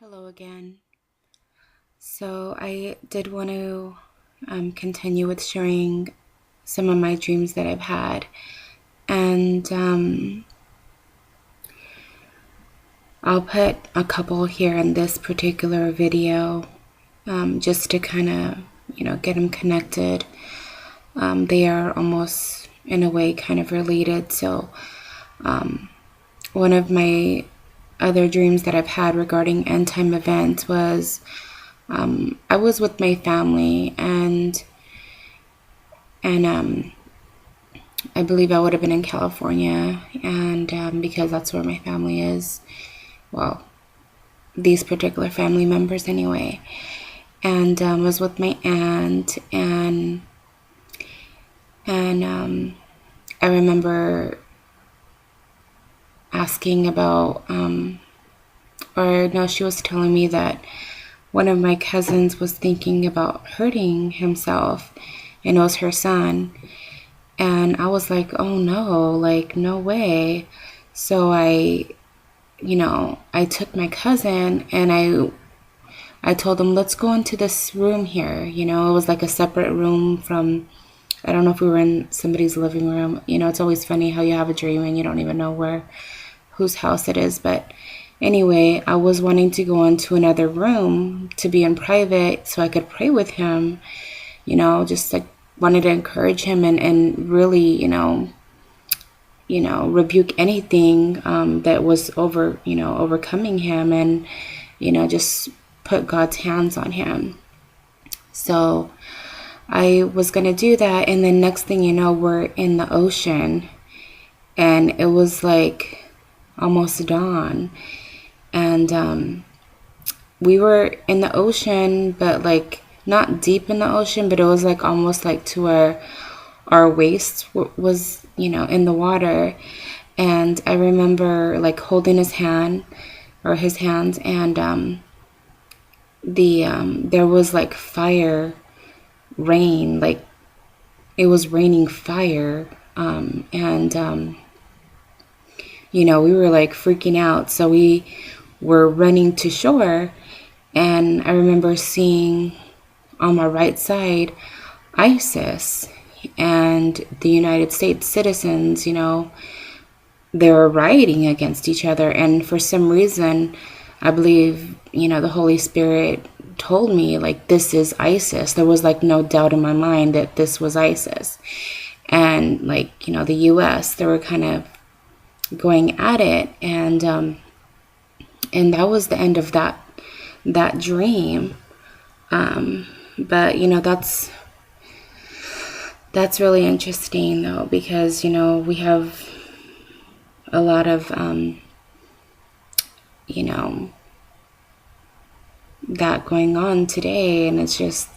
Hello again. So I did want to continue with sharing some of my dreams that I've had. And I'll put a couple here in this particular video just to kind of, get them connected. They are almost, in a way, kind of related. So one of my other dreams that I've had regarding end time events was I was with my family, and I believe I would have been in California, and because that's where my family is. Well, these particular family members anyway. And I was with my aunt, and I remember asking about, or no, she was telling me that one of my cousins was thinking about hurting himself, and it was her son. And I was like, oh no, like, no way. So I took my cousin, and I told him, let's go into this room here. It was like a separate room from, I don't know if we were in somebody's living room. It's always funny how you have a dream and you don't even know whose house it is. But anyway, I was wanting to go into another room to be in private so I could pray with him, just like wanted to encourage him and really, rebuke anything that was overcoming him, and, just put God's hands on him. So I was going to do that. And then next thing you know, we're in the ocean, and it was like almost dawn. And we were in the ocean, but like not deep in the ocean, but it was like almost like to where our waist was, in the water. And I remember like holding his hand, or his hands, and there was like fire rain, like it was raining fire, and we were like freaking out. So we were running to shore, and I remember seeing on my right side ISIS and the United States citizens. They were rioting against each other, and for some reason I believe the Holy Spirit told me, like, this is ISIS. There was like no doubt in my mind that this was ISIS. And like, the US, they were kind of going at it, and that was the end of that dream. But that's really interesting though, because we have a lot of that going on today, and it's just,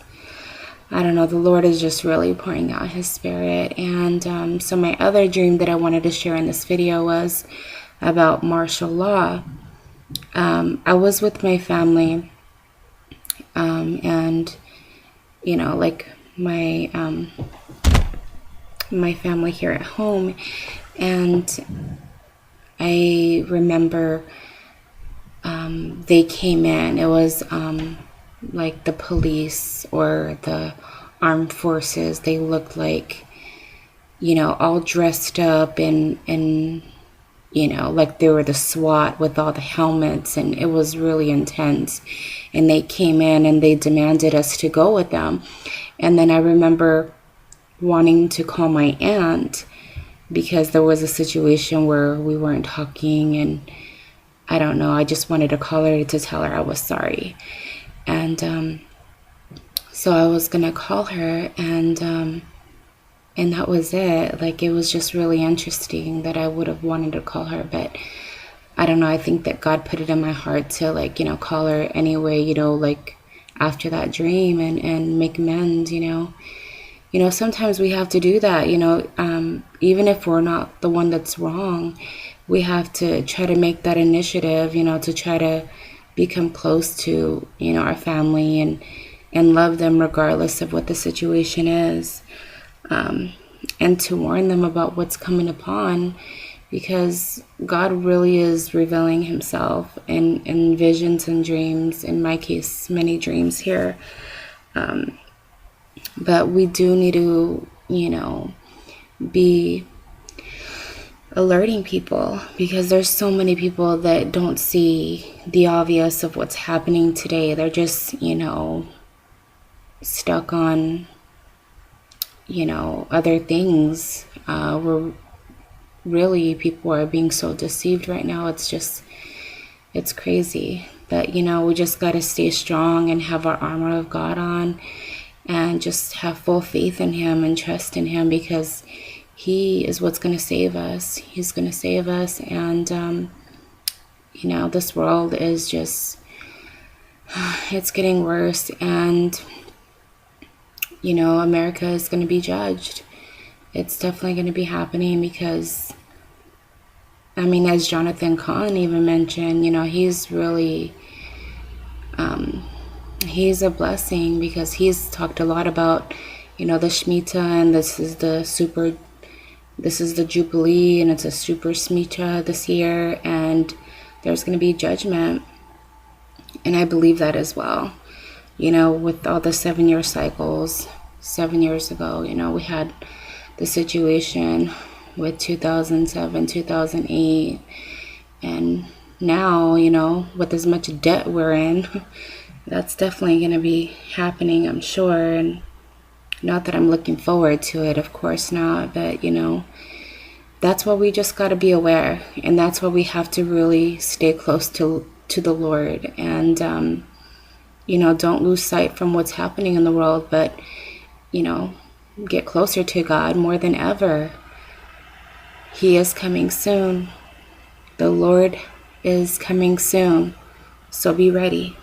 I don't know, the Lord is just really pouring out his spirit. And so my other dream that I wanted to share in this video was about martial law. I was with my family, and like my family here at home, and I remember they came in. It was like the police or the armed forces. They looked like, all dressed up, and like they were the SWAT with all the helmets, and it was really intense. And they came in and they demanded us to go with them. And then I remember wanting to call my aunt, because there was a situation where we weren't talking, and I don't know, I just wanted to call her to tell her I was sorry. And so I was gonna call her, and that was it. Like, it was just really interesting that I would have wanted to call her, but I don't know, I think that God put it in my heart to, like, call her anyway, like after that dream, and make amends. Sometimes we have to do that, even if we're not the one that's wrong. We have to try to make that initiative, to try to become close to, our family, and love them regardless of what the situation is, and to warn them about what's coming upon, because God really is revealing himself in visions and dreams. In my case, many dreams here. But we do need to, be alerting people, because there's so many people that don't see the obvious of what's happening today. They're just, stuck on, other things. We're really, people are being so deceived right now. It's crazy. But, we just got to stay strong and have our armor of God on and just have full faith in him and trust in him, because he is what's going to save us. He's going to save us. And, this world is just, it's getting worse. And, America is going to be judged. It's definitely going to be happening, because, as Jonathan Kahn even mentioned, he's really, he's a blessing, because he's talked a lot about, the Shemitah, and this is the Jubilee, and it's a super Shemitah this year, and there's going to be judgment. And I believe that as well. With all the 7-year cycles, 7 years ago, we had the situation with 2007, 2008, and now, with as much debt we're in, that's definitely going to be happening, I'm sure. And not that I'm looking forward to it, of course not, but, that's why we just got to be aware, and that's why we have to really stay close to the Lord, and, don't lose sight from what's happening in the world, but, get closer to God more than ever. He is coming soon. The Lord is coming soon, so be ready.